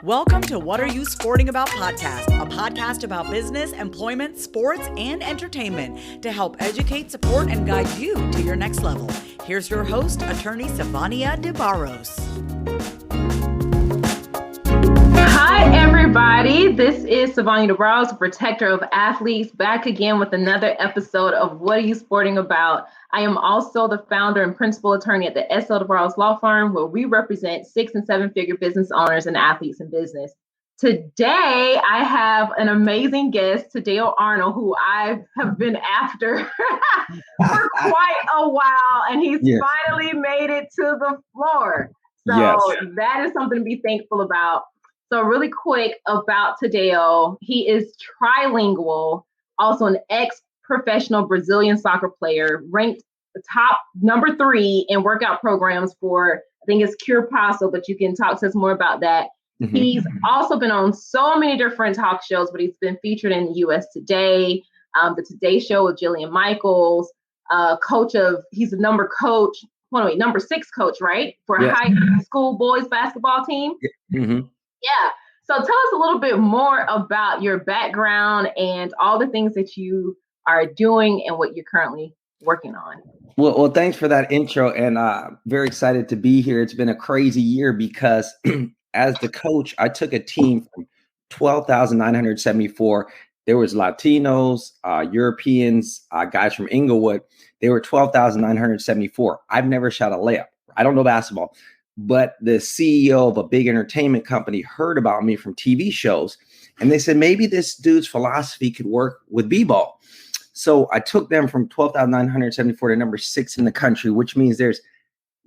Welcome to What Are You Sporting About podcast, a podcast about business, employment, sports, and entertainment to help educate, support, and guide you to your next level. Here's your host, attorney Savania DeBarros. Hi, everybody. This is Savania DeBarros, protector of athletes, back again with another episode of What Are You Sporting About? I am also the founder and principal attorney at the S.L. DeBarros Law Firm, where we represent 6- and 7-figure business owners and athletes in business. Today, I have an amazing guest, Tadeo Arnold, who I have been after for quite a while, and he's finally made it to the floor. So that is something to be thankful about. So really quick about Tadeo, he is tri-Lingual, also an ex-professional Brazilian soccer player, ranked top number 3 in workout programs for, I think it's Cuerpaso, but you can talk to us more about that. Mm-hmm. He's also been on so many different talk shows, but he's been featured in US Today, the Today Show with Jillian Michaels, he's a number 6 coach, right? For a high school boys basketball team. Mm-hmm. Yeah. So tell us a little bit more about your background and all the things that you are doing and what you're currently working on. Well, thanks for that intro, and very excited to be here. It's been a crazy year because as the coach, I took a team from 12,974. There was Latinos, Europeans, guys from Inglewood. They were 12,974. I've never shot a layup. I don't know basketball. But the CEO of a big entertainment company heard about me from TV shows, and they said, maybe this dude's philosophy could work with b-ball. So I took them from 12,974 to number 6 in the country, which means there's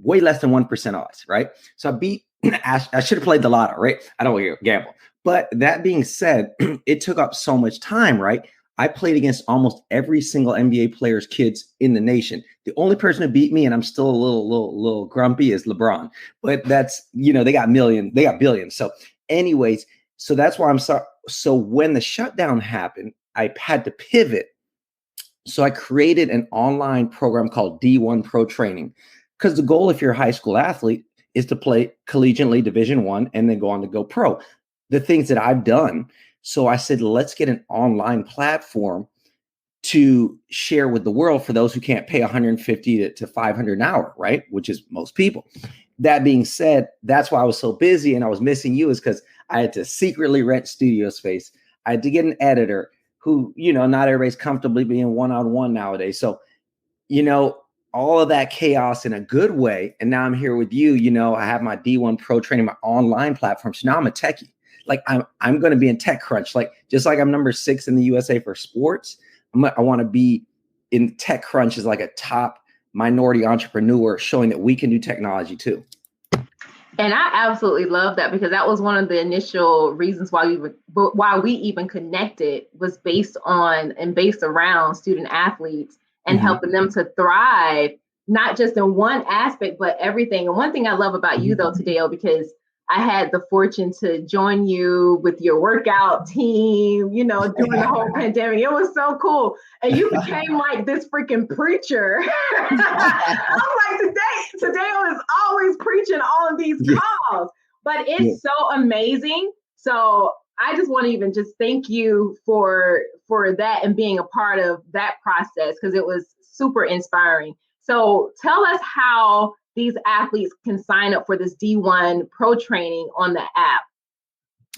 way less than 1% odds, right? So I beat, I should have played the lotto, right? I don't gamble. But that being said, it took up so much time, right? I played against almost every single NBA player's kids in the nation. The only person who beat me, and I'm still a little grumpy, is LeBron. But that's, they got billions. So anyways, so that's why I'm sorry. So when the shutdown happened, I had to pivot. So I created an online program called D1 Pro Training, because the goal, if you're a high school athlete, is to play collegiately Division I and then go on to go pro. The things that I've done. So I said, let's get an online platform to share with the world for those who can't pay $150 to $500 an hour, right? Which is most people. That being said, that's why I was so busy and I was missing you, is because I had to secretly rent studio space. I had to get an editor who, not everybody's comfortably being one-on-one nowadays. So, all of that chaos in a good way. And now I'm here with you. I have my D1 Pro Training, my online platform. So now I'm a techie. Like I'm going to be in TechCrunch, just like I'm number 6 in the USA for sports. I want to be in TechCrunch as like a top minority entrepreneur, showing that we can do technology too. And I absolutely love that, because that was one of the initial reasons why we even connected, was based around student athletes and helping them to thrive, not just in one aspect, but everything. And one thing I love about you though, Tadeo, because I had the fortune to join you with your workout team, during the whole pandemic. It was so cool. And you became like this freaking preacher. I was like, Tadeo is always preaching on these calls, but it's so amazing. So I just want to even just thank you for that and being a part of that process, because it was super inspiring. So tell us how these athletes can sign up for this D1 Pro Training on the app.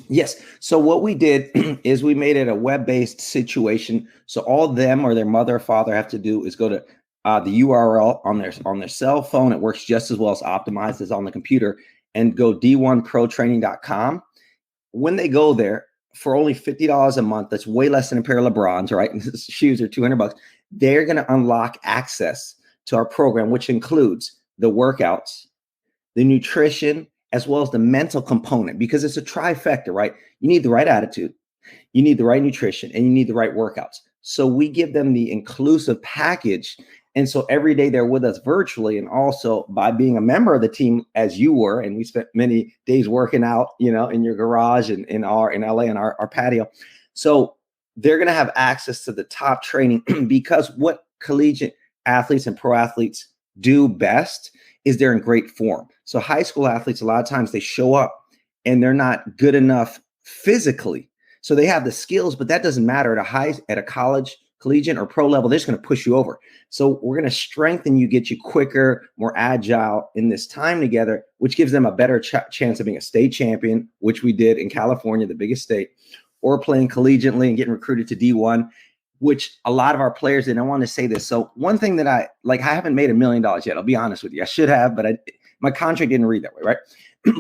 Yes. So what we did is we made it a web-based situation. So all them or their mother or father have to do is go to the URL on their cell phone. It works just as well as optimized as on the computer, and go d1protraining.com. When they go there, for only $50 a month, that's way less than a pair of LeBrons, right? And shoes are $200. They're going to unlock access to our program, which includes the workouts, the nutrition, as well as the mental component, because it's a trifecta, right? You need the right attitude, you need the right nutrition, and you need the right workouts. So we give them the inclusive package. And so every day they're with us virtually, and also by being a member of the team, as you were, and we spent many days working out, in your garage and in LA and our patio. So they're going to have access to the top training, because what collegiate athletes and pro athletes do best is they're in great form. So high school athletes, a lot of times they show up and they're not good enough physically. So they have the skills, but that doesn't matter at a college, collegiate, or pro level. They're just going to push you over. So we're going to strengthen you, get you quicker, more agile in this time together, which gives them a better chance of being a state champion, which we did in California, the biggest state, or playing collegiately and getting recruited to D1, which a lot of our players did. I want to say this. So one thing that I haven't made $1 million yet. I'll be honest with you. I should have, but my contract didn't read that way, right?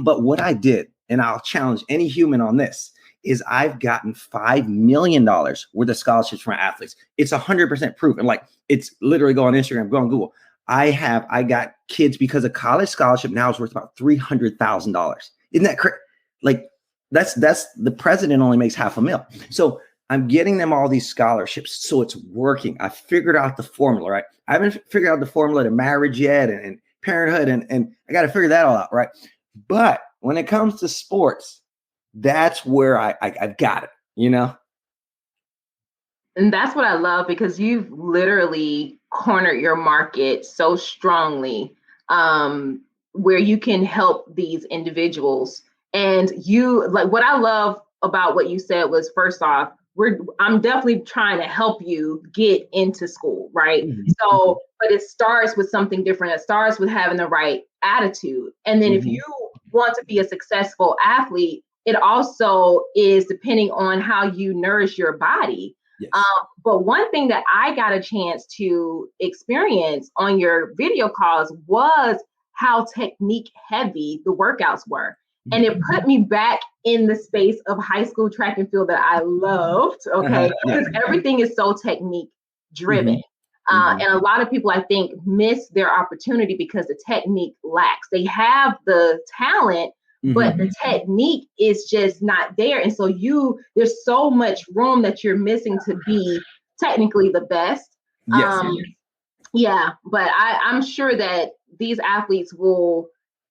But what I did, and I'll challenge any human on this, is I've gotten $5 million worth of scholarships from athletes. It's 100% proof. And it's literally go on Instagram, go on Google. I got kids because a college scholarship now is worth about $300,000. Isn't that crazy? That's the president only makes $500,000. So I'm getting them all these scholarships. So it's working. I figured out the formula, right? I haven't figured out the formula to marriage yet and parenthood. And I got to figure that all out, right? But when it comes to sports, that's where I've got it, And that's what I love, because you've literally cornered your market so strongly, where you can help these individuals. And what I love about what you said was, first off, I'm definitely trying to help you get into school, right? Mm-hmm. So, but it starts with something different. It starts with having the right attitude. And then if you want to be a successful athlete, it also is depending on how you nourish your body. Yes. But one thing that I got a chance to experience on your video calls was how technique heavy the workouts were. And it put me back in the space of high school track and field that I loved, okay? Because everything is so technique driven. And a lot of people, I think, miss their opportunity because the technique lacks. They have the talent, but the technique is just not there. And so there's so much room that you're missing to be technically the best. Yes. But I'm sure that these athletes will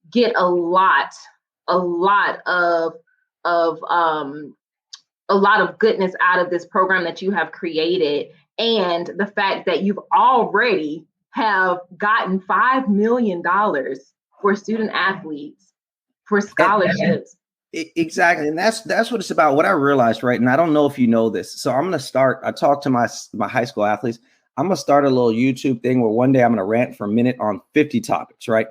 get a lot of goodness out of this program that you have created. And the fact that you've already have gotten $5 million for student athletes for scholarships. Exactly. And that's what it's about. What I realized, right? And I don't know if you know this. So I'm going to start, I talk to my high school athletes. I'm going to start a little YouTube thing where one day I'm going to rant for a minute on 50 topics, right?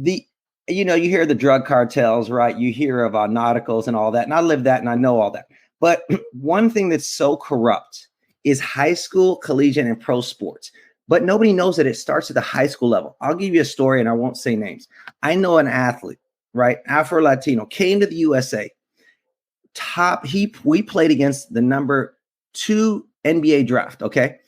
You hear the drug cartels, right? You hear of nauticals and all that. And I live that and I know all that. But one thing that's so corrupt is high school, collegiate, and pro sports. But nobody knows that it starts at the high school level. I'll give you a story and I won't say names. I know an athlete, right? Afro-Latino, came to the USA. We played against the number 2 NBA draft, okay?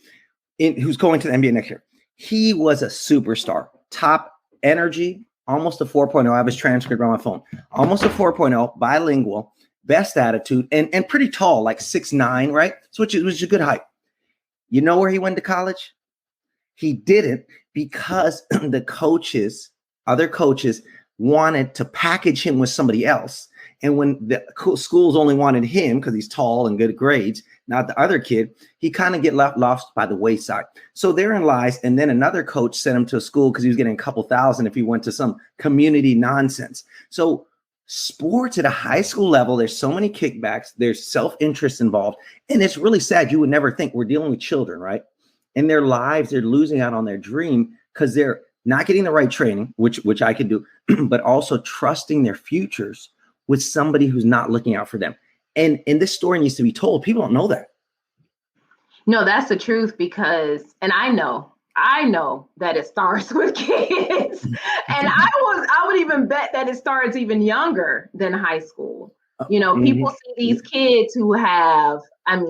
Who's going to the NBA next year. He was a superstar, top energy, almost a 4.0. I have his transcript on my phone. Almost a 4.0, bilingual, best attitude, and pretty tall, like 6'9", right? So which was a good height. You know where he went to college? He didn't, because the other coaches wanted to package him with somebody else. And when the schools only wanted him because he's tall and good grades, not the other kid, he kind of get lost by the wayside. So therein lies. And then another coach sent him to a school because he was getting a couple thousand if he went to some community nonsense. So sports at a high school level, there's so many kickbacks, there's self-interest involved. And it's really sad. You would never think we're dealing with children, right? In their lives, they're losing out on their dream because they're not getting the right training, which I could do, but also trusting their futures with somebody who's not looking out for them. And this story needs to be told. People don't know that. No, that's the truth, because, and I know that it starts with kids. And I would even bet that it starts even younger than high school. People see these kids who have,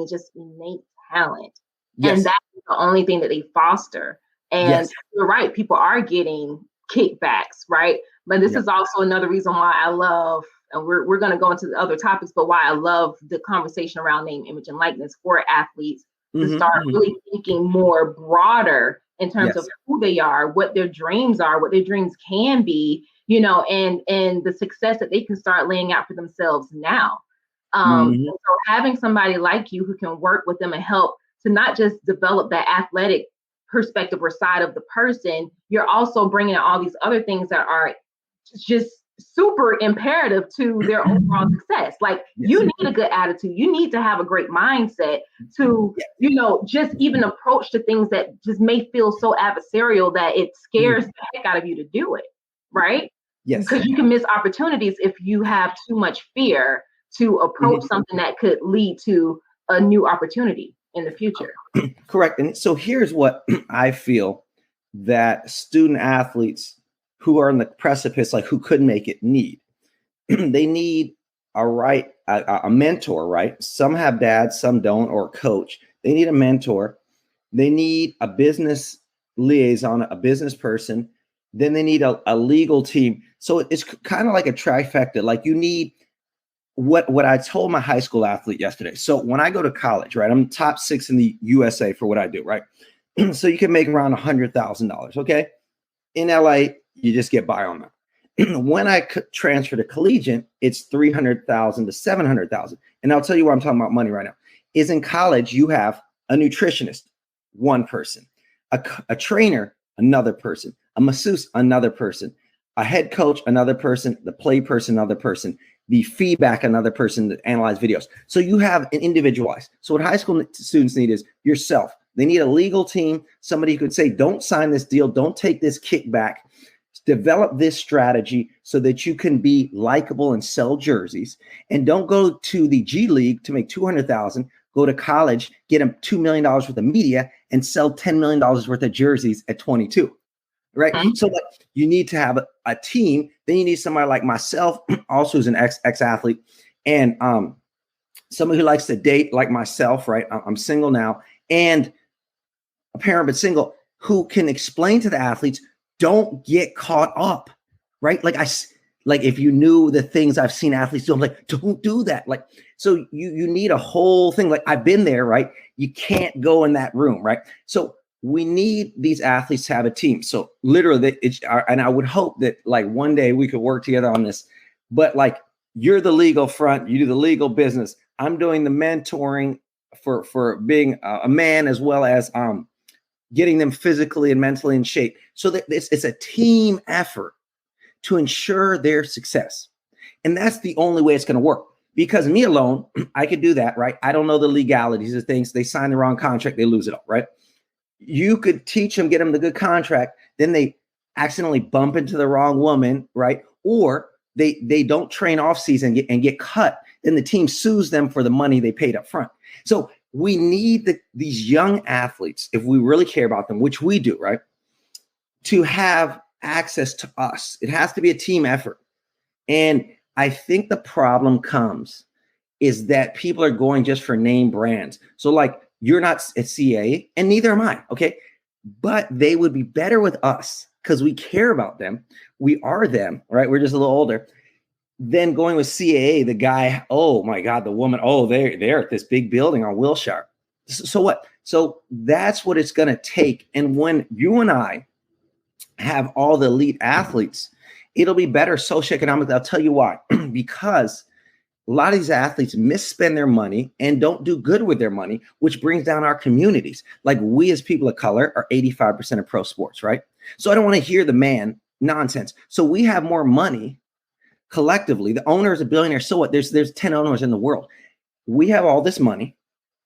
just innate talent. Yes. And that's the only thing that they foster. And you're right, people are getting kickbacks, right? But this is also another reason why I love, and we're going to go into the other topics, but why I love the conversation around name, image, and likeness for athletes to start really thinking more broader in terms of who they are, what their dreams are, what their dreams can be, and the success that they can start laying out for themselves now. So having somebody like you who can work with them and help to not just develop that athletic perspective or side of the person, you're also bringing in all these other things that are just super imperative to their overall success. Like you need a good attitude. You need to have a great mindset to, just even approach to things that just may feel so adversarial that it scares the heck out of you to do it. Right? Yes. Because you can miss opportunities if you have too much fear to approach something that could lead to a new opportunity in the future. Correct. And so here's what I feel that student athletes who are on the precipice, like who couldn't make it, need. They need a mentor, right? Some have dads, some don't, or a coach. They need a mentor. They need a business liaison, a business person. Then they need a legal team. So it's kind of like a trifecta. Like you need what I told my high school athlete yesterday. So when I go to college, right, I'm top 6 in the USA for what I do, right? So you can make around $100,000, okay? In LA, you just get by on that. When I transfer to collegiate, it's $300,000 to $700,000. And I'll tell you why I'm talking about money right now. Is in college, you have a nutritionist, one person, a trainer, another person, a masseuse, another person, a head coach, another person, the play person, another person, the feedback, another person that analyze videos. So you have an individualized. So what high school students need is yourself. They need a legal team, somebody who could say, don't sign this deal, don't take this kickback, develop this strategy so that you can be likable and sell jerseys, and don't go to the G League to make $200,000, go to college, get them $2 million worth of media and sell $10 million worth of jerseys at 22. Right. Mm-hmm. So like, you need to have a team. Then you need somebody like myself, also who's an ex-athlete, and somebody who likes to date like myself. Right. I'm single now, and a parent, but single, who can explain to the athletes, don't get caught up. Right. Like if you knew the things I've seen athletes do, I'm like, don't do that. Like, so you need a whole thing. Like I've been there. Right. You can't go in that room. Right. So we need these athletes to have a team. So literally, and I would hope that like one day we could work together on this, but like you're the legal front, you do the legal business. I'm doing the mentoring for being a man, as well as getting them physically and mentally in shape. So that it's a team effort to ensure their success. And that's the only way it's going to work, because me alone, I could do that, right? I don't know the legalities of things. They sign the wrong contract, they lose it all, right? You could teach them, get them the good contract, then they accidentally bump into the wrong woman, right? Or they don't train off season and get cut. Then the team sues them for the money they paid up front. So we need these young athletes, if we really care about them, which we do, right, to have access to us. It has to be a team effort. And I think the problem comes is that people are going just for name brands. So like, you're not at CA, and neither am I, okay? But they would be better with us because we care about them. We are them, right? We're just a little older. Then going with CAA, the guy, oh my God, the woman, oh, they're at this big building on Wilshire. So what? So that's what it's going to take. And when you and I have all the elite athletes, it'll be better socioeconomically. I'll tell you why. Because a lot of these athletes misspend their money and don't do good with their money, which brings down our communities. Like we as people of color are 85% of pro sports, right? So I don't want to hear the man nonsense. So we have more money collectively. The owner is a billionaire. So what? There's 10 owners in the world. We have all this money.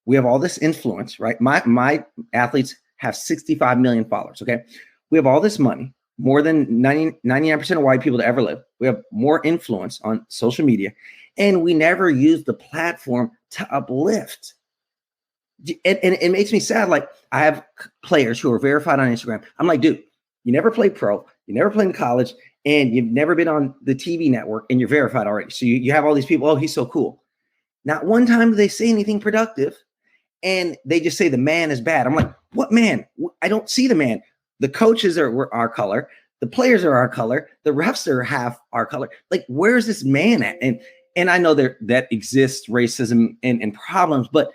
We have all this influence, right? My athletes have 65 million followers, okay? We have all this money, more than 99% of white people to ever live. We have more influence on social media. And we never use the platform to uplift. And it makes me sad. Like I have players who are verified on Instagram. I'm like, dude, you never played pro, you never played in college, and you've never been on the TV network, and you're verified already. So you have all these people, oh, he's so cool. Not one time do they say anything productive, and they just say the man is bad. I'm like, what man? I don't see the man. The coaches are our color. The players are our color. The refs are half our color. Like, where's this man at? And I know that exists racism and problems, but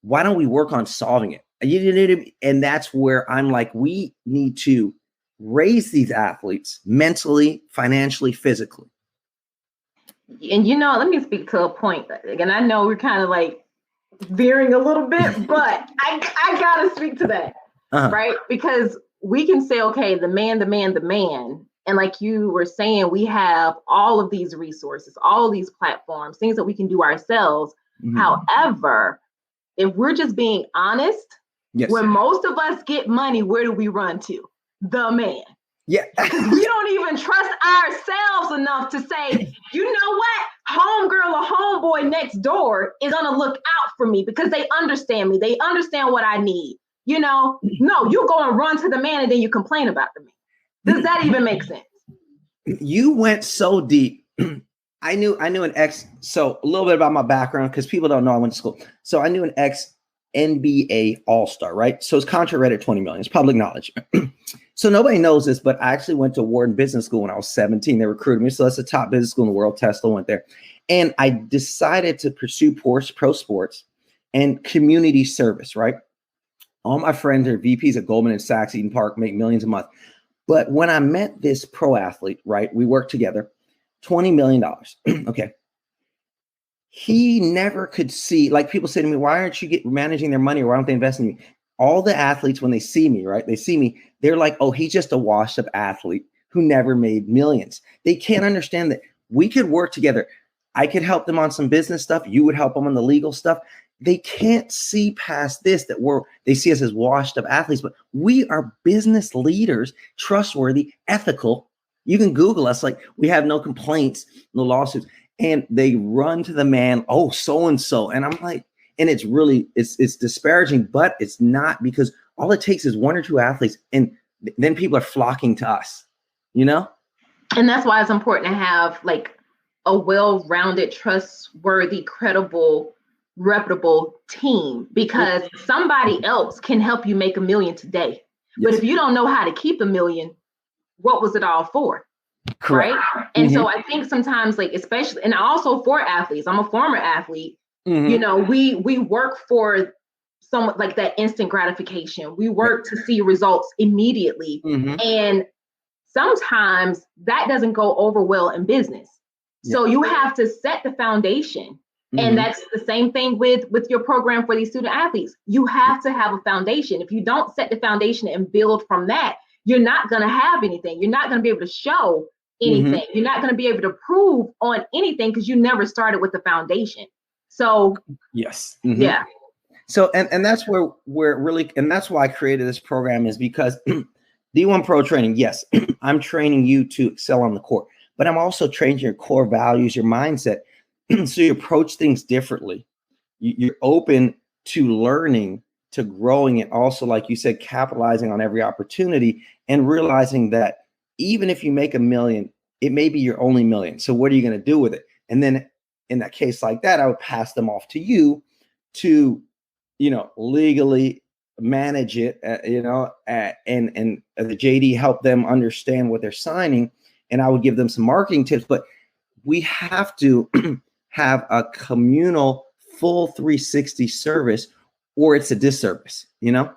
why don't we work on solving it? And that's where I'm like, we need to raise these athletes mentally, financially, physically. And let me speak to a point. And I know we're kind of like veering a little bit, but I gotta speak to that. right? Because we can say, okay, the man. And like you were saying, we have all of these resources, all of these platforms, things that we can do ourselves. However, if we're just being honest, when most of us get money, where do we run to? The man. Yeah. Because we don't even trust ourselves enough to say, you know what? Homegirl or homeboy next door is going to look out for me because they understand me. They understand what I need. You know, no, you go and run to the man and then you complain about the man. Does that even make sense? You went so deep. I knew an ex. So a little bit about my background, because people don't know I went to school. So I knew an ex NBA All-Star, right? So his contract read at $20 million. It's public knowledge. So nobody knows this, but I actually went to Wharton Business School when I was 17. They recruited me. So that's the top business school in the world. Tesla went there. And I decided to pursue pro sports and community service, right? All my friends are VPs at Goldman and Sachs, Eden Park, make millions a month. But when I met this pro athlete, right, we worked together, $20 million. Okay. He never could see, like people say to me, why aren't you managing their money, or why don't they invest in you? All the athletes, when they see me, right, they're like, oh, he's just a washed up athlete who never made millions. They can't understand that we could work together. I could help them on some business stuff. You would help them on the legal stuff. They can't see past this, they see us as washed up athletes, but we are business leaders, trustworthy, ethical. You can Google us, like, we have no complaints, no lawsuits. And they run to the man, oh, so-and-so. And I'm like, and it's really, it's disparaging, but it's not, because all it takes is one or two athletes, and then people are flocking to us, you know? And that's why it's important to have like a well-rounded, trustworthy, credible, reputable team, because somebody else can help you make $1 million today. But if you don't know how to keep $1 million, what was it all for? Correct. Right. And so I think sometimes, like, especially, and also for athletes, I'm a former athlete, you know, we work for some, like, that instant gratification. We work to see results immediately. And sometimes that doesn't go over well in business. So you have to set the foundation. And that's the same thing with your program for these student athletes. You have to have a foundation. If you don't set the foundation and build from that, you're not going to have anything. You're not going to be able to show anything. You're not going to be able to prove on anything because you never started with the foundation. So yeah. So and that's where really, and that's why I created this program, is because D1 Pro training. Yes, I'm training you to excel on the court, but I'm also training your core values, your mindset. So you approach things differently. You're open to learning, to growing, and also, like you said, capitalizing on every opportunity and realizing that even if you make $1 million, it may be your only $1 million. So what are you going to do with it? And then in that case like that, I would pass them off to you to, you know, legally manage it, and the JD help them understand what they're signing. And I would give them some marketing tips, but we have to have a communal full 360 service, or it's a disservice, you know?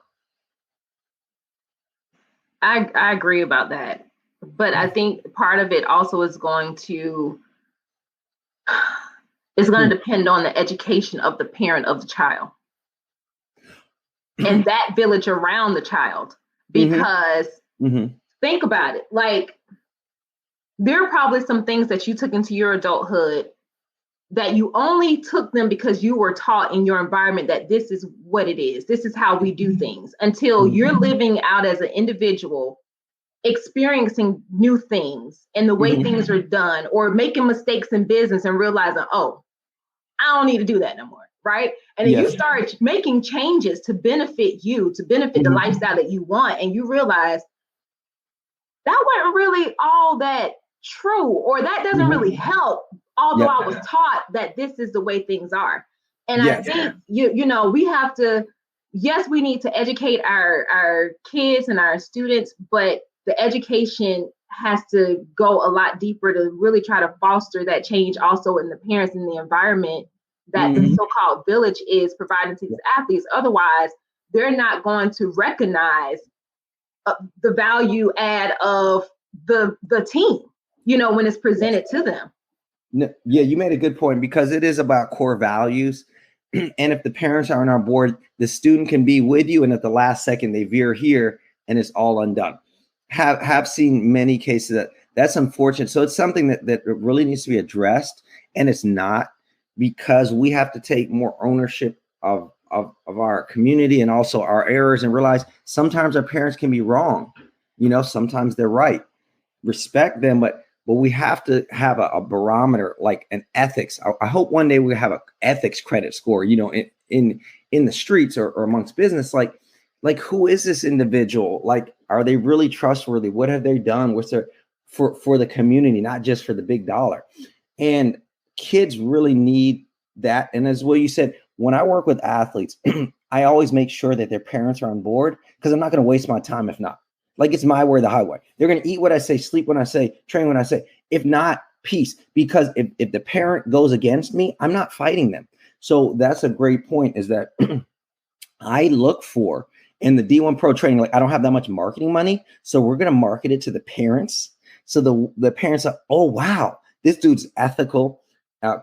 I agree about that. But I think part of it also is going to depend on the education of the parent of the child and that village around the child. Because think about it, like, there are probably some things that you took into your adulthood that you only took them because you were taught in your environment that this is what it is. This is how we do things, until you're living out as an individual, experiencing new things and the way things are done, or making mistakes in business and realizing, oh, I don't need to do that no more. Right. And then you start making changes to benefit you, to benefit the lifestyle that you want. And you realize that wasn't really all that true, or that doesn't really help, although I was taught that this is the way things are. And I think, you know, we have to, yes, we need to educate our kids and our students, but the education has to go a lot deeper to really try to foster that change also in the parents and the environment that the so-called village is providing to these athletes. Otherwise, they're not going to recognize the value add of the team, you know, when it's presented to them. No, yeah, you made a good point, because it is about core values. And if the parents aren't on board, the student can be with you, and at the last second they veer here and it's all undone. Have seen many cases that's unfortunate. So it's something that really needs to be addressed, and it's not, because we have to take more ownership of our community and also our errors, and realize sometimes our parents can be wrong. Sometimes they're right. Respect them, but we have to have a barometer, like an ethics. I hope one day we have an ethics credit score, in the streets or amongst business, like who is this individual? Like, are they really trustworthy? What have they done? What's their for the community, not just for the big dollar? And kids really need that. And as well, you said, when I work with athletes, I always make sure that their parents are on board, because I'm not going to waste my time if not. Like, it's my way or the highway. They're going to eat what I say, sleep when I say, train when I say. If not, peace. Because if the parent goes against me, I'm not fighting them. So that's a great point, is that I look for in the D1 Pro training, like, I don't have that much marketing money, so we're going to market it to the parents. So the parents are, oh, wow, this dude's ethical,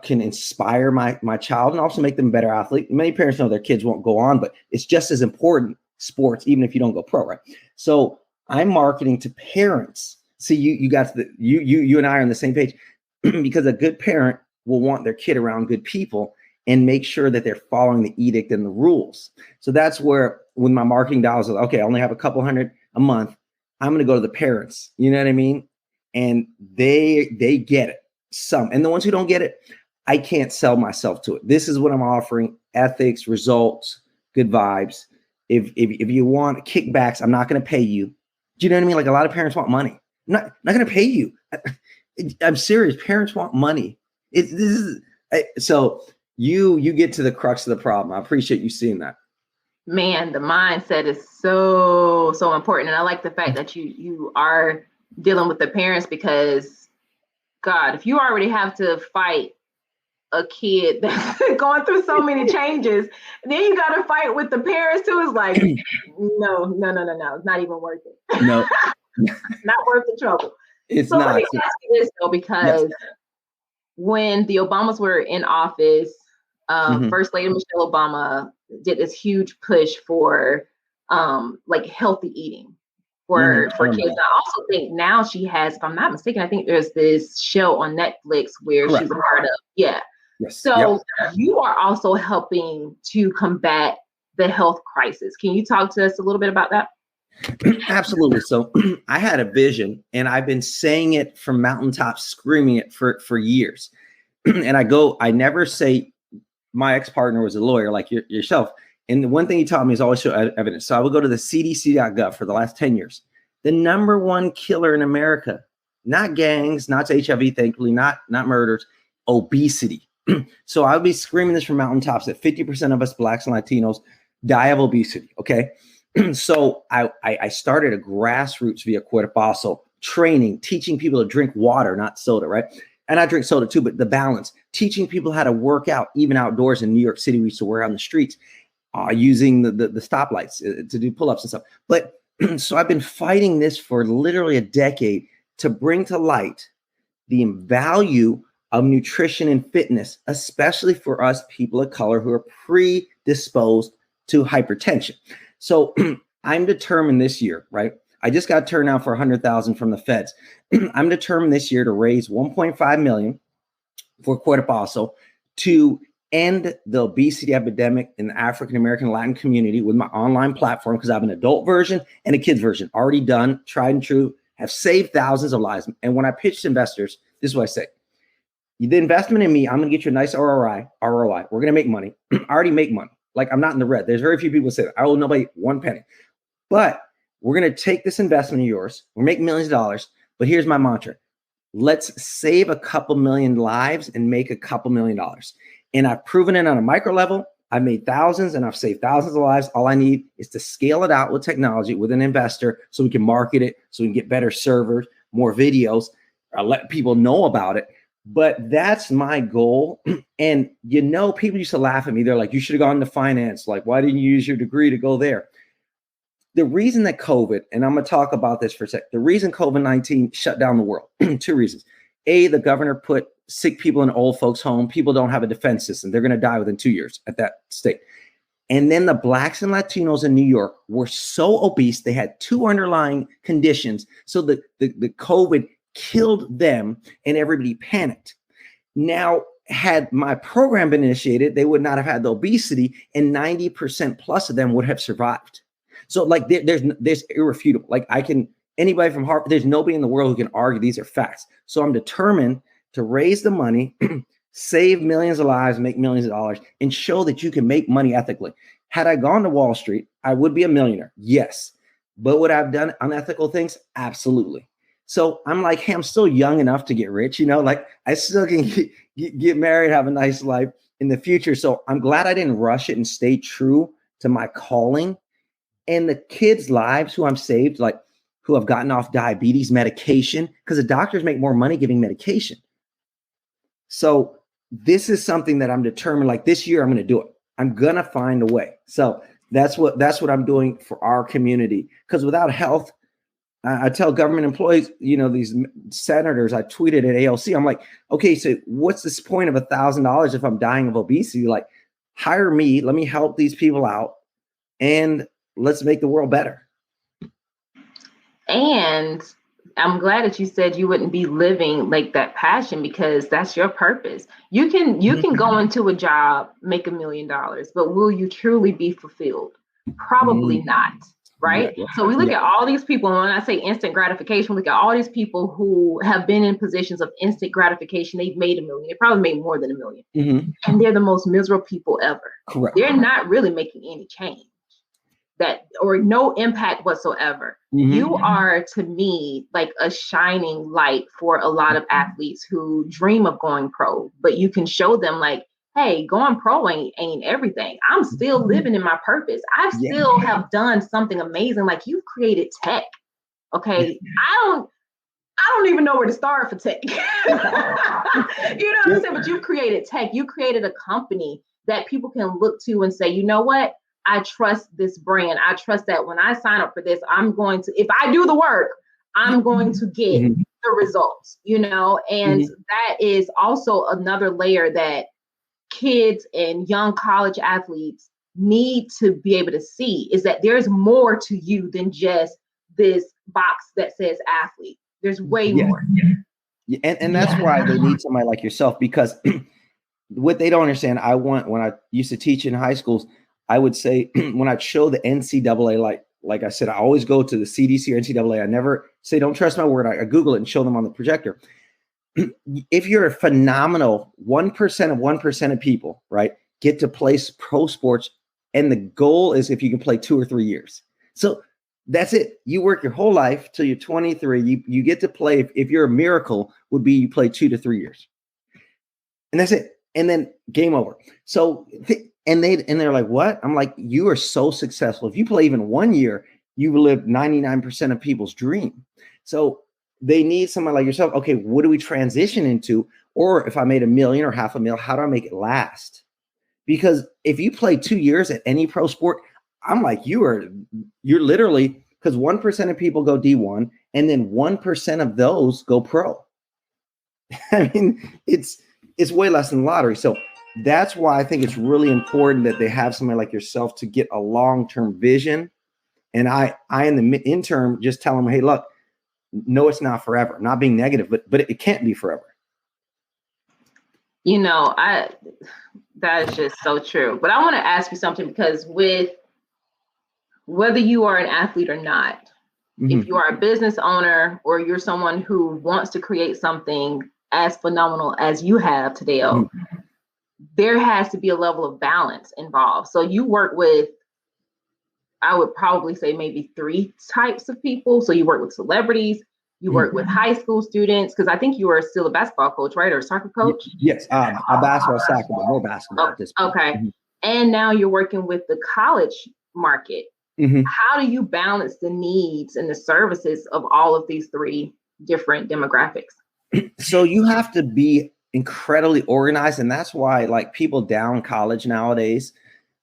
can inspire my child and also make them a better athlete. Many parents know their kids won't go on, but it's just as important, sports, even if you don't go pro, right? So I'm marketing to parents. See, you and I are on the same page, because a good parent will want their kid around good people and make sure that they're following the edict and the rules. So that's where, with my marketing dollars, okay, I only have a couple hundred a month, I'm going to go to the parents. You know what I mean? And they get it. Some, and the ones who don't get it, I can't sell myself to it. This is what I'm offering: ethics, results, good vibes. If you want kickbacks, I'm not going to pay you. Do you know what I mean? Like, a lot of parents want money. I'm not going to pay you. I'm serious. Parents want money. So you get to the crux of the problem. I appreciate you seeing that. Man, the mindset is so important. And I like the fact that you are dealing with the parents, because God, if you already have to fight a kid that's going through so many changes, then you got to fight with the parents too. It's like, no. It's not even worth it. No, not worth the trouble. It's so not. Let me ask you this though, because when the Obamas were in office, First Lady Michelle Obama did this huge push for like healthy eating for kids. I also think now she has, if I'm not mistaken, I think there's this show on Netflix where she's a part of. Yeah. Yes. So you are also helping to combat the health crisis. Can you talk to us a little bit about that? Absolutely. So I had a vision, and I've been saying it from mountaintops, screaming it for years. And I never say my ex-partner was a lawyer like yourself. And the one thing he taught me is always show evidence. So I would go to the cdc.gov for the last 10 years. The number one killer in America, not gangs, not HIV, thankfully, not murders, obesity. So I would be screaming this from mountaintops that 50% of us Blacks and Latinos die of obesity. Okay. So I started a grassroots via Cuerpaso training, teaching people to drink water, not soda, right? And I drink soda too, but the balance, teaching people how to work out, even outdoors. In New York City, we used to work out on the streets using the stoplights to do pull-ups and stuff. But so I've been fighting this for literally a decade to bring to light the value of nutrition and fitness, especially for us people of color who are predisposed to hypertension. So I'm determined this year, right? I just got turned out for 100,000 from the feds. I'm determined this year to raise 1.5 million for Cuerpaso to end the obesity epidemic in the African American Latin community with my online platform, because I have an adult version and a kids version already done, tried and true, have saved thousands of lives. And when I pitch to investors, this is what I say: the investment in me, I'm going to get you a nice ROI. We're going to make money. I already make money. Like, I'm not in the red. There's very few people who say that. I owe nobody one penny. But we're going to take this investment of yours. We're making millions of dollars. But here's my mantra: let's save a couple million lives and make a couple $1 million. And I've proven it on a micro level. I've made thousands and I've saved thousands of lives. All I need is to scale it out with technology, with an investor, so we can market it, so we can get better servers, more videos, let people know about it. But that's my goal. And, people used to laugh at me. They're like, you should have gone to finance. Like, why didn't you use your degree to go there? The reason that COVID, and I'm going to talk about this for a sec, the reason COVID-19 shut down the world, two reasons. A, the governor put sick people in old folks home. People don't have a defense system. They're going to die within 2 years at that state. And then the Blacks and Latinos in New York were so obese. They had 2 underlying conditions. So the COVID killed them and everybody panicked. Now, had my program been initiated, they would not have had the obesity, and 90% plus of them would have survived. So like there's irrefutable. Like anybody from Harvard, there's nobody in the world who can argue these are facts. So I'm determined to raise the money, save millions of lives, make millions of dollars, and show that you can make money ethically. Had I gone to Wall Street, I would be a millionaire. Yes. But would I have done unethical things? Absolutely. So I'm like, hey, I'm still young enough to get rich, like I still can get married, have a nice life in the future. So I'm glad I didn't rush it and stay true to my calling. And the kids' lives who I'm saved, like who have gotten off diabetes medication, because the doctors make more money giving medication. So this is something that I'm determined, like this year, I'm going to do it. I'm going to find a way. So that's what I'm doing for our community. Because without health, I tell government employees, these senators, I tweeted at ALC, I'm like, okay, so what's this point of $1,000 if I'm dying of obesity? Like, hire me, let me help these people out, and let's make the world better. And I'm glad that you said you wouldn't be living like that passion, because that's your purpose. You can go into a job, make $1 million, but will you truly be fulfilled? Probably not. Right. Yeah. So we look at all these people, and when I say instant gratification, we look at all these people who have been in positions of instant gratification. They've made $1 million. They probably made more than $1 million. Mm-hmm. And they're the most miserable people ever. Correct. They're not really making any change or no impact whatsoever. Mm-hmm. You are, to me, like a shining light for a lot of athletes who dream of going pro, but you can show them like, hey, going pro ain't everything. I'm still living in my purpose. I still have done something amazing. Like, you've created tech. Okay. I don't even know where to start for tech. You know what I'm saying? But you've created tech. You created a company that people can look to and say, you know what? I trust this brand. I trust that when I sign up for this, if I do the work, I'm going to get the results, and that is also another layer that kids and young college athletes need to be able to see, is that there's more to you than just this box that says athlete. There's way more. Yeah. And that's why they need somebody like yourself, because what they don't understand, when I used to teach in high schools, I would say when I'd show the NCAA, like I said, I always go to the CDC or NCAA. I never say, don't trust my word. I Google it and show them on the projector. If you're a phenomenal 1% of 1% of people, right, get to play pro sports, and the goal is if you can play 2 or 3 years. So that's it. You work your whole life till you're 23. You get to play. If you're a miracle, would be you play 2 to 3 years, and that's it. And then game over. So they're like, what? I'm like, you are so successful. If you play even 1 year, you lived 99% of people's dream. So they need someone like yourself. Okay, what do we transition into? Or if I made $1 million or $500,000, how do I make it last? Because if you play 2 years at any pro sport, I'm like, you're literally, because 1% of people go D1, and then 1% of those go pro. I mean, it's way less than the lottery. So that's why I think it's really important that they have somebody like yourself to get a long-term vision. And I in the interim, just tell them, hey, look, no, it's not forever. Not being negative, but it can't be forever. That is just so true. But I want to ask you something, because with whether you are an athlete or not, if you are a business owner or you're someone who wants to create something as phenomenal as you have, Tadeo, there has to be a level of balance involved. So you work with, I would probably say maybe 3 types of people. So you work with celebrities, you work with high school students, because I think you are still a basketball coach, right? Or a soccer coach? Yes, a basketball, soccer, but more basketball at this point. Okay. And now you're working with the college market. How do you balance the needs and the services of all of these 3 different demographics? So you have to be incredibly organized. And that's why people down college nowadays,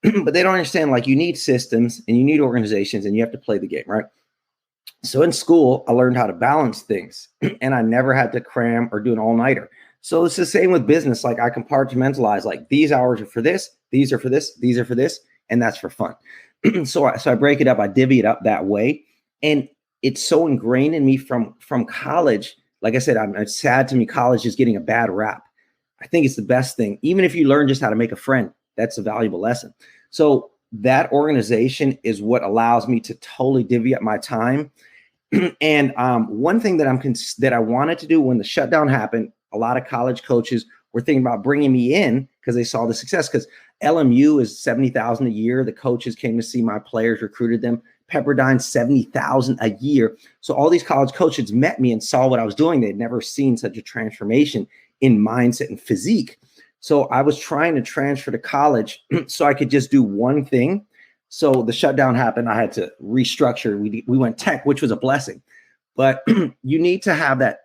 but they don't understand, you need systems and you need organizations and you have to play the game, right? So in school, I learned how to balance things, and I never had to cram or do an all-nighter. So it's the same with business. Like I compartmentalize, like these hours are for this, these are for this, these are for this, and that's for fun. So I break it up, I divvy it up that way. And it's so ingrained in me from college. Like I said, it's sad to me, college is getting a bad rap. I think it's the best thing. Even if you learn just how to make a friend, that's a valuable lesson. So that organization is what allows me to totally divvy up my time. And one thing that that I wanted to do when the shutdown happened, a lot of college coaches were thinking about bringing me in because they saw the success. Because LMU is $70,000 a year. The coaches came to see my players, recruited them. Pepperdine, $70,000 a year. So all these college coaches met me and saw what I was doing. They'd never seen such a transformation in mindset and physique. So I was trying to transfer to college so I could just do one thing. So the shutdown happened. I had to restructure. We went tech, which was a blessing. But you need to have that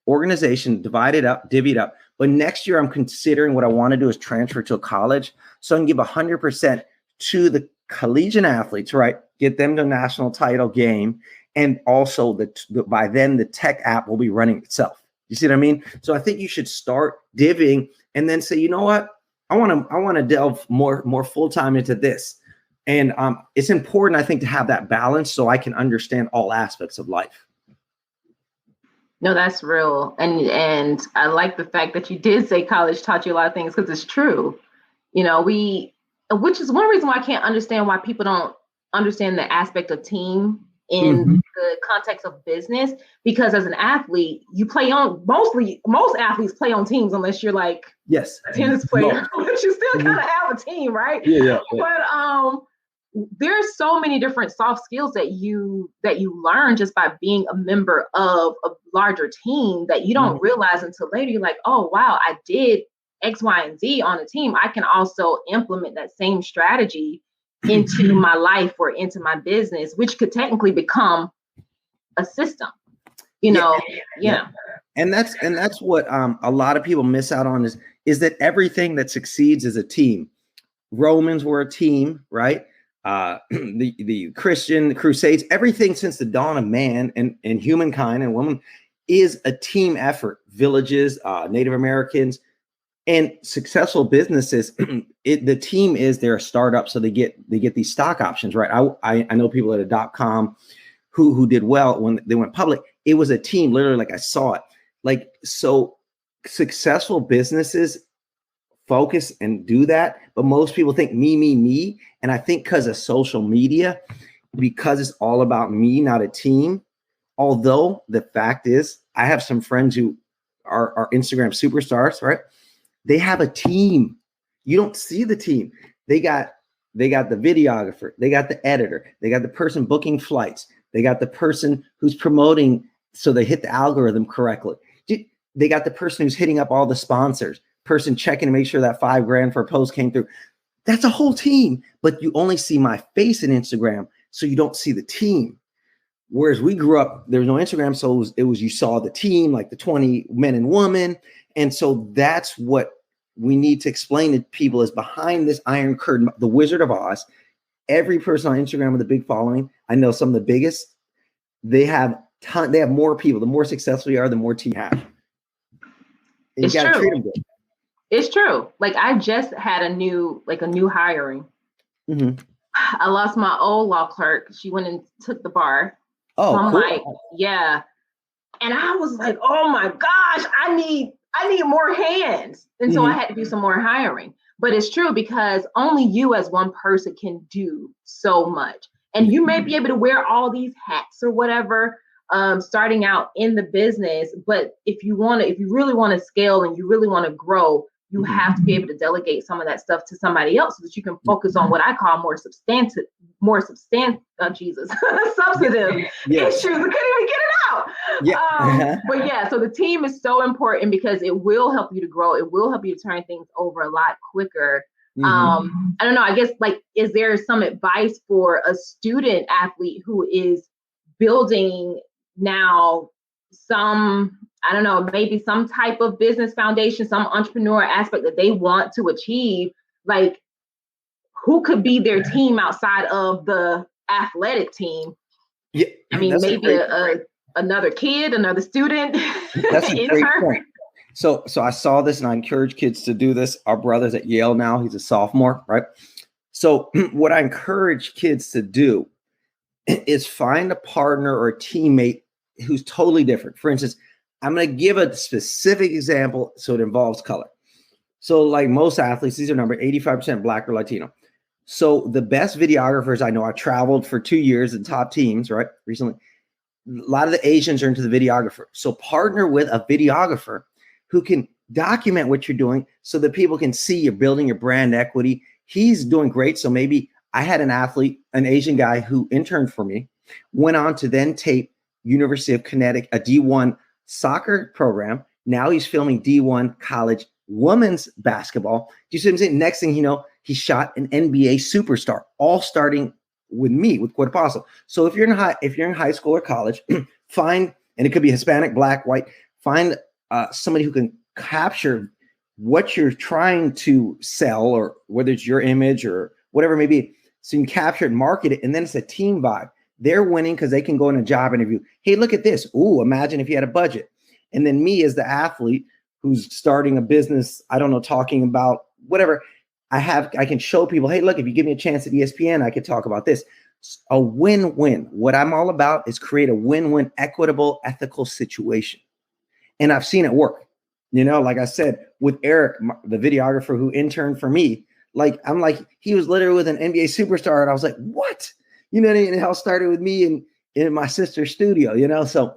organization divided up, divvied up. But next year, I'm considering what I want to do is transfer to a college so I can give 100% to the collegiate athletes, right? Get them to a national title game. And also by then the tech app will be running itself. You see what I mean? So I think you should start divvying and then say, you know what? I want to delve more full-time into this. And it's important, I think, to have that balance so I can understand all aspects of life. No, that's real. And I like the fact that you did say college taught you a lot of things because it's true. You know, which is one reason why I can't understand why people don't understand the aspect of team in the context of business, because as an athlete, you play on most athletes play on teams unless you're like a tennis player, but you still kind of have a team, right? Yeah. But there's so many different soft skills that you learn just by being a member of a larger team that you don't realize until later. You're like, oh wow, I did X, Y, and Z on a team. I can also implement that same strategy into my life or into my business, which could technically become a system, you know? Yeah. And that's what a lot of people miss out on is that everything that succeeds is a team. Romans were a team, right? The Christian crusades, everything since the dawn of man and humankind and woman is a team effort. Villages, Native Americans, and successful businesses, the team is their startup, so they get these stock options, right? I know people at a .com who did well when they went public. It was a team, literally, like I saw it. Like, so successful businesses focus and do that, but most people think me, and I think because of social media, because it's all about me, not a team. Although the fact is, I have some friends who are Instagram superstars, right? They have a team. You don't see the team. They got the videographer, they got the editor, they got the person booking flights, they got the person who's promoting so they hit the algorithm correctly. They got the person who's hitting up all the sponsors, person checking to make sure that $5,000 for a post came through. That's a whole team, but you only see my face in Instagram, so you don't see the team. Whereas we grew up, there was no Instagram, so it was you saw the team, like the 20 men and women. And so that's what we need to explain to people is behind this iron curtain, the Wizard of Oz. Every person on Instagram with a big following, I know some of the biggest, they have more people. The more successful you are, the more team you have. And it's you gotta true. treat them good. It's true. Like I just had a new hiring. I lost my old law clerk. She went and took the bar. Oh, so I'm cool. like, yeah. And I was like, oh my gosh, I need more hands. And so I had to do some more hiring. But it's true because only you as one person can do so much. And you may be able to wear all these hats or whatever, starting out in the business. But if you really want to scale and you really want to grow, you have to be able to delegate some of that stuff to somebody else so that you can focus on what I call substantive issues. I couldn't even get it out. But yeah, so the team is so important because it will help you to grow. It will help you to turn things over a lot quicker. I don't know, I guess, like, is there some advice for a student athlete who is building now maybe some type of business foundation, some entrepreneur aspect that they want to achieve? Like, who could be their team outside of the athletic team? Yeah, I mean, maybe another kid, another student. That's a great point. So I saw this and I encourage kids to do this. Our brother's at Yale now. He's a sophomore, right? So what I encourage kids to do is find a partner or a teammate who's totally different. For instance, I'm going to give a specific example. So it involves color. So like most athletes, these are numbered 85% Black or Latino. So the best videographers I know, I traveled for 2 years in top teams, right? Recently, a lot of the Asians are into the videographer. So partner with a videographer who can document what you're doing so that people can see you're building your brand equity. He's doing great. So maybe I had an athlete, an Asian guy who interned for me, went on to then tape University of Connecticut, a D1 soccer program. Now he's filming D1 college women's basketball. Do you see what I'm saying? Next thing you know, he shot an NBA superstar, all starting with me, with Cuerpaso. So if you're in high school or college, find, and it could be Hispanic, Black, white, find somebody who can capture what you're trying to sell, or whether it's your image or whatever it may be. So you can capture it, market it, and then it's a team vibe. They're winning because they can go in a job interview. Hey, look at this. Ooh, imagine if you had a budget. And then me as the athlete who's starting a business, I don't know, talking about whatever, I can show people, hey, look, if you give me a chance at ESPN, I could talk about this. A win-win. What I'm all about is create a win-win, equitable, ethical situation. And I've seen it work. You know, like I said, with Eric, the videographer who interned for me, he was literally with an NBA superstar. And I was like, what? You know what I mean? It all started with me in my sister's studio, you know? So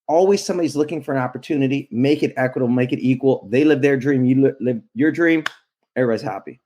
always somebody's looking for an opportunity, make it equitable, make it equal. They live their dream. You live your dream. Everybody's happy.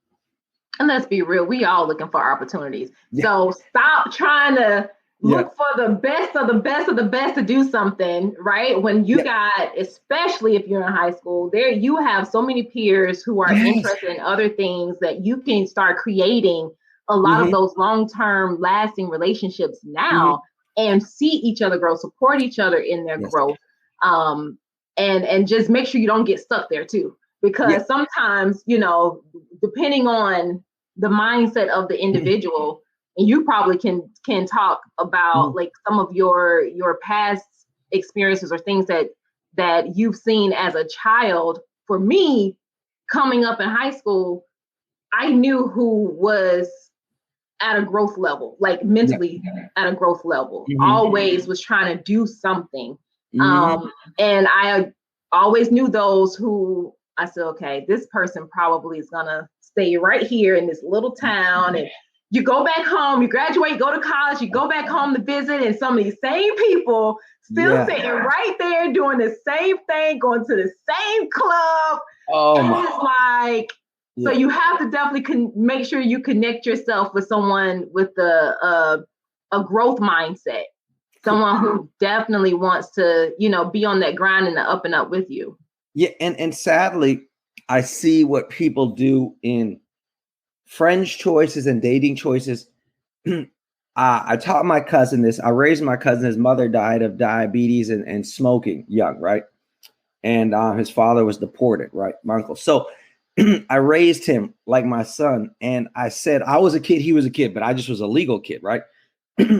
And let's be real, we all looking for opportunities. Yeah. So stop trying to look for the best of the best of the best to do something, right? When you got, especially if you're in high school, there you have so many peers who are interested in other things that you can start creating a lot of those long-term lasting relationships now and see each other grow, support each other in their growth. And just make sure you don't get stuck there too. Because sometimes, you know, depending on the mindset of the individual, and you probably can talk about like some of your past experiences or things that you've seen as a child. For me, coming up in high school, I knew who was at a growth level, like mentally at a growth level, always was trying to do something. And I always knew those who I said, okay, this person probably is gonna stay right here in this little town. And you go back home, you graduate, go to college, you go back home to visit, and some of these same people still sitting right there doing the same thing, going to the same club. And it's like, so you have to definitely make sure you connect yourself with someone with a growth mindset, someone who definitely wants to, you know, be on that grind and the up and up with you. Yeah, and sadly, I see what people do in friends choices and dating choices. I taught my cousin this. I raised my cousin. His mother died of diabetes and smoking young, right? And his father was deported, right? My uncle. So I raised him like my son. And I said, I was a kid, he was a kid, but I just was a legal kid, right?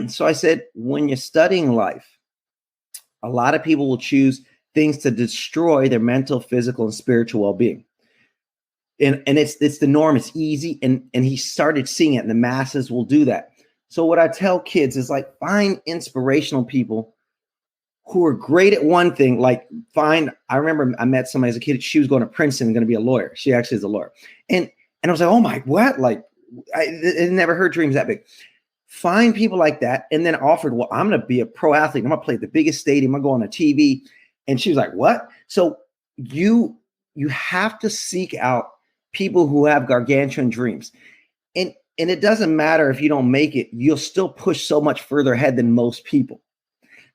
So I said, when you're studying life, a lot of people will choose things to destroy their mental, physical, and spiritual well-being. And it's the norm. It's easy. And he started seeing it, and the masses will do that. So what I tell kids is like, find inspirational people who are great at one thing. Like I remember I met somebody as a kid, she was going to Princeton, going to be a lawyer. She actually is a lawyer. And I was like, oh my, what? Like I never heard dreams that big. Find people like that. And then offered, well, I'm going to be a pro athlete. I'm going to play at the biggest stadium. I'm going to go on TV. And she was like, what? So you have to seek out people who have gargantuan dreams. And it doesn't matter if you don't make it, you'll still push so much further ahead than most people.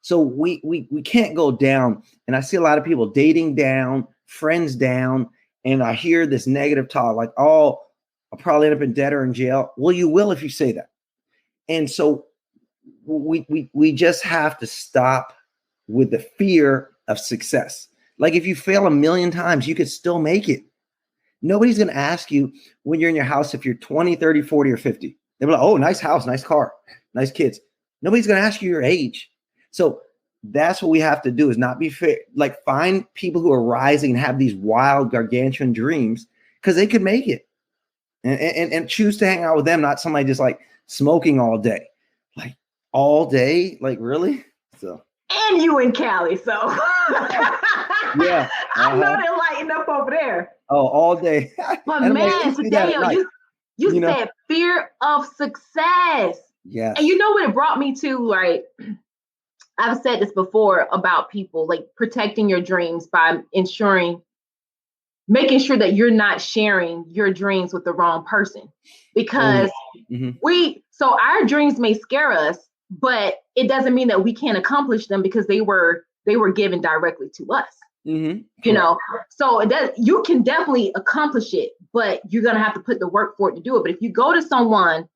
So we can't go down. And I see a lot of people dating down, friends down. And I hear this negative talk like, oh, I'll probably end up in debt or in jail. Well, you will if you say that. And so we just have to stop with the fear of success. Like if you fail a million times, you could still make it. Nobody's going to ask you when you're in your house if you're 20, 30, 40, or 50. They're like, oh, nice house, nice car, nice kids. Nobody's going to ask you your age. So that's what we have to do, is not be fair. Like, find people who are rising and have these wild, gargantuan dreams, because they could make it, and choose to hang out with them, not somebody just like smoking all day, like really. So, and you in Cali, so yeah, I know they're lighting up over there. Oh, all day. But man, Tadeo, you said fear of success. Yes. And you know what it brought me to, right? I've said this before about people, like, protecting your dreams by making sure that you're not sharing your dreams with the wrong person. Because so our dreams may scare us, but it doesn't mean that we can't accomplish them, because they were given directly to us. You know, so you can definitely accomplish it, but you're going to have to put the work for it to do it. But if you go to someone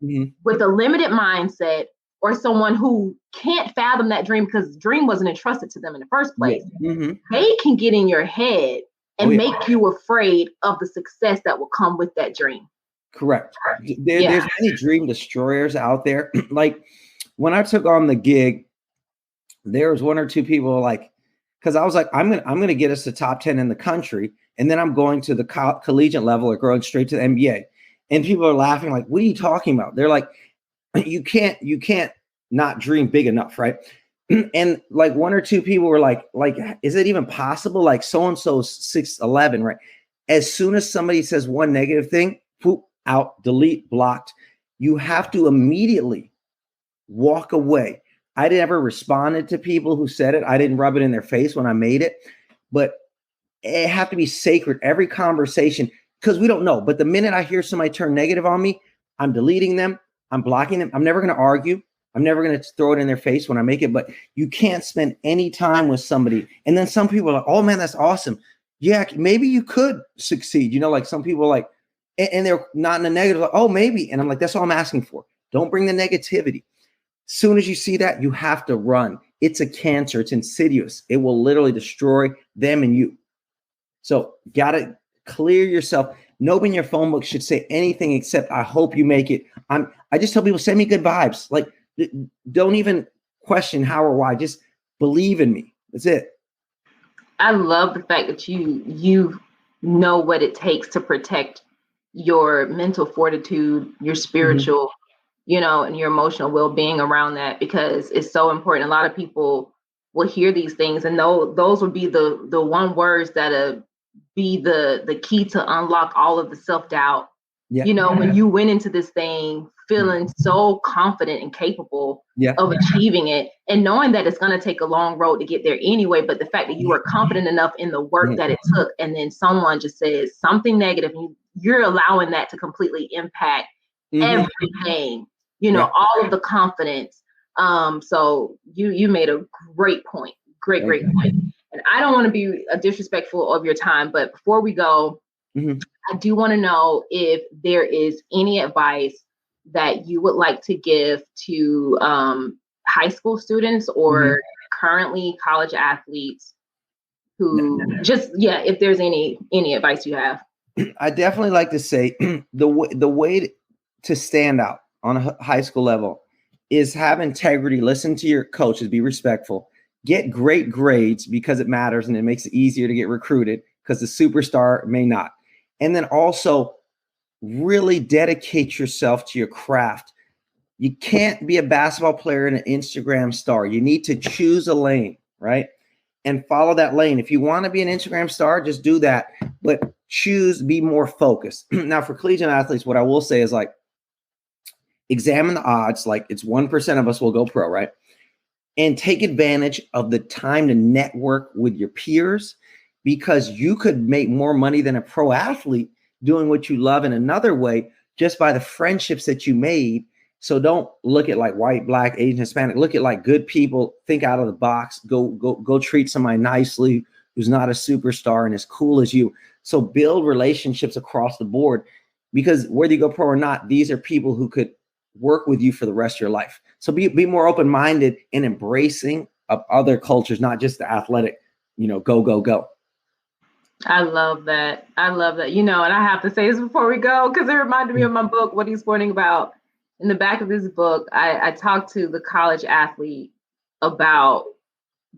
with a limited mindset, or someone who can't fathom that dream because the dream wasn't entrusted to them in the first place, they can get in your head and make you afraid of the success that will come with that dream. Correct. There's many dream destroyers out there. Like, when I took on the gig, there was one or two people, like, because I was like, I'm gonna get us to top 10 in the country, and then I'm going to the collegiate level or going straight to the NBA. And people are laughing, like, what are you talking about? They're like, you can't not dream big enough, right? And like, one or two people were like, is it even possible? Like, so-and-so's 6'11", right? As soon as somebody says one negative thing, poop, out, delete, blocked. You have to immediately walk away. I never responded to people who said it. I didn't rub it in their face when I made it, but it have to be sacred. Every conversation, because we don't know. But the minute I hear somebody turn negative on me, I'm deleting them. I'm blocking them. I'm never going to argue. I'm never going to throw it in their face when I make it. But you can't spend any time with somebody. And then some people are like, oh man, that's awesome. Yeah, maybe you could succeed. You know, like, some people are like, and they're not in the negative, like, oh, maybe. And I'm like, that's all I'm asking for. Don't bring the negativity. Soon as you see that, you have to run. It's a cancer. It's insidious. It will literally destroy them and you. So, got to clear yourself. Nobody in your phone book should say anything except, I hope you make it. I just tell people, send me good vibes. Like, don't even question how or why. Just believe in me. That's it. I love the fact that you know what it takes to protect your mental fortitude, your spiritual, you know, and your emotional well-being around that, because it's so important. A lot of people will hear these things and those would be the one words that be the key to unlock all of the self-doubt. You know, when you went into this thing feeling so confident and capable of achieving it, and knowing that it's going to take a long road to get there anyway, but the fact that you were confident enough in the work that it took, and then someone just says something negative, and you're allowing that to completely impact everything, you know, all of the confidence. So you made a great point. Great point. And I don't want to be disrespectful of your time, but before we go, I do want to know if there is any advice that you would like to give to high school students or currently college athletes who if there's any advice you have. I definitely like to say the way to stand out on a high school level is have integrity, listen to your coaches, be respectful, get great grades because it matters and it makes it easier to get recruited because the superstar may not. And then also really dedicate yourself to your craft. You can't be a basketball player and an Instagram star. You need to choose a lane, right? And follow that lane. If you want to be an Instagram star, just do that. But be more focused. Now, for collegiate athletes, what I will say is, like, examine the odds. Like, it's 1% of us will go pro, right? And take advantage of the time to network with your peers, because you could make more money than a pro athlete doing what you love in another way just by the friendships that you made. So don't look at like white, black, Asian, Hispanic. Look at like good people. Think out of the box. Go treat somebody nicely who's not a superstar and as cool as you. So build relationships across the board, because whether you go pro or not, these are people who could work with you for the rest of your life. So be more open-minded and embracing of other cultures, not just the athletic, go. I love that. You know, and I have to say this before we go, because it reminded me of my book, What Are You Sporting About? In the back of this book, I talked to the college athlete about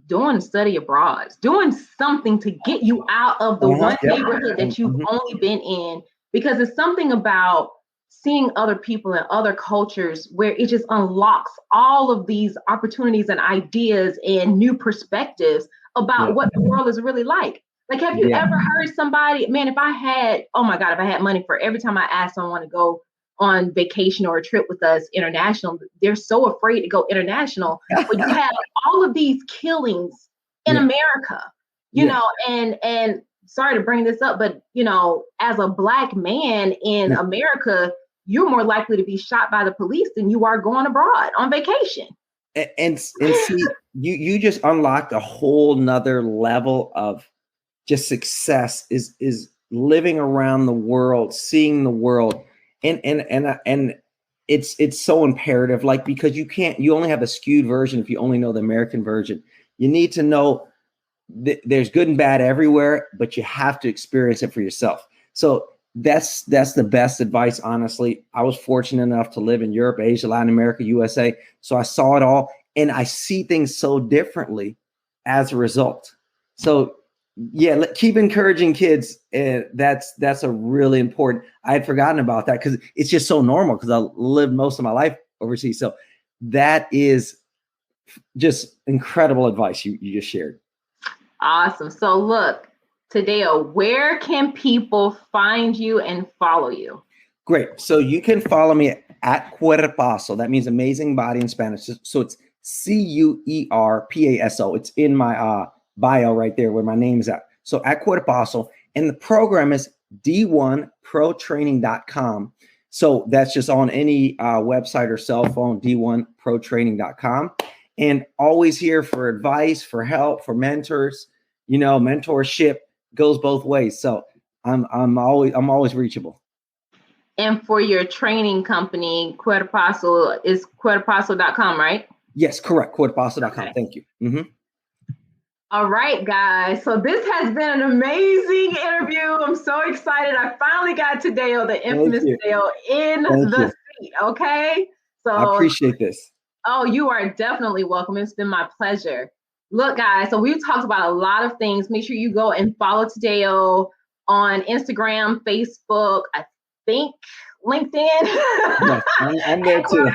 doing study abroad, doing something to get you out of the one neighborhood that you've only been in, because it's something about seeing other people and other cultures where it just unlocks all of these opportunities and ideas and new perspectives about what the world is really like. Like, have you ever heard somebody, man, if I had money for every time I ask someone to go on vacation or a trip with us international, they're so afraid to go international. But you have all of these killings in America, you know, and sorry to bring this up, but, you know, as a Black man in America, you're more likely to be shot by the police than you are going abroad on vacation. And see, you just unlocked a whole nother level of just success, is living around the world, seeing the world. And it's so imperative, like, because you only have a skewed version if you only know the American version. You need to know there's good and bad everywhere, but you have to experience it for yourself. So that's the best advice, honestly. I was fortunate enough to live in Europe, Asia, Latin America, USA. So I saw it all, and I see things so differently as a result. So yeah, keep encouraging kids. That's a really important. I had forgotten about that because it's just so normal, because I lived most of my life overseas. So that is just incredible advice you just shared. Awesome. So look, Tadeo, where can people find you and follow you? Great. So you can follow me at Cuerpaso. That means amazing body in Spanish. So it's Cuerpaso. It's in my bio right there where my name is at. So at Cuerpaso, and the program is D1ProTraining.com. So that's just on any website or cell phone, D1ProTraining.com. And always here for advice, for help, for mentors. You know, mentorship goes both ways. So I'm always reachable. And for your training company, Cuerpaso, is Cuerpaso.com, right? Yes, correct. Cuerpaso.com. Okay. Thank you. Mm-hmm. All right, guys. So this has been an amazing interview. I'm so excited. I finally got Tadeo, the infamous Tadeo, in the seat. Okay. So I appreciate this. Oh, you are definitely welcome. It's been my pleasure. Look, guys, so we've talked about a lot of things. Make sure you go and follow Tadeo on Instagram, Facebook, I think LinkedIn. Yes, I'm there too.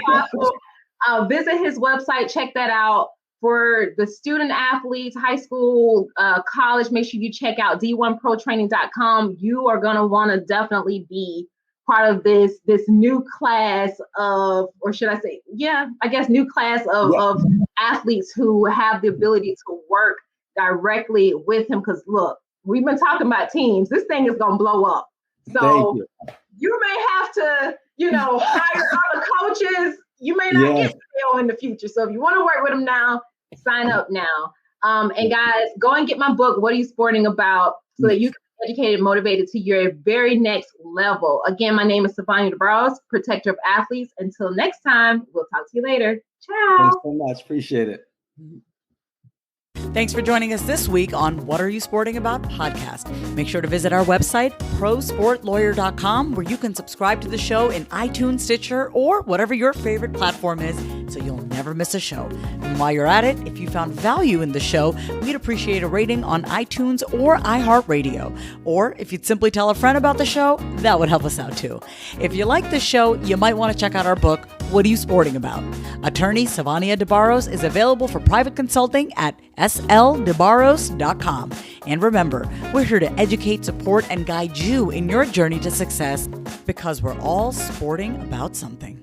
Visit his website. Check that out. For the student athletes, high school, college, make sure you check out D1ProTraining.com. You are going to want to definitely be part of this new class of, or should I say, new class of athletes who have the ability to work directly with him. Because look, we've been talking about teams. This thing is going to blow up. So you may have to, hire other coaches. You may not get Tadeo in the future. So if you want to work with him now, sign up now. And guys, go and get my book, What Are You Sporting About? So that you can be educated and motivated to your very next level. Again, my name is DeBarros, protector of athletes. Until next time, we'll talk to you later. Ciao. Thanks so much. Appreciate it. Thanks for joining us this week on What Are You Sporting About podcast. Make sure to visit our website, prosportlawyer.com, where you can subscribe to the show in iTunes, Stitcher, or whatever your favorite platform is, so you'll never miss a show. And while you're at it, if you found value in the show, we'd appreciate a rating on iTunes or iHeartRadio. Or if you'd simply tell a friend about the show, that would help us out too. If you like the show, you might want to check out our book, What Are You Sporting About? Attorney Savania DeBarros is available for private consulting at sldebarros.com. And remember, we're here to educate, support, and guide you in your journey to success, because we're all sporting about something.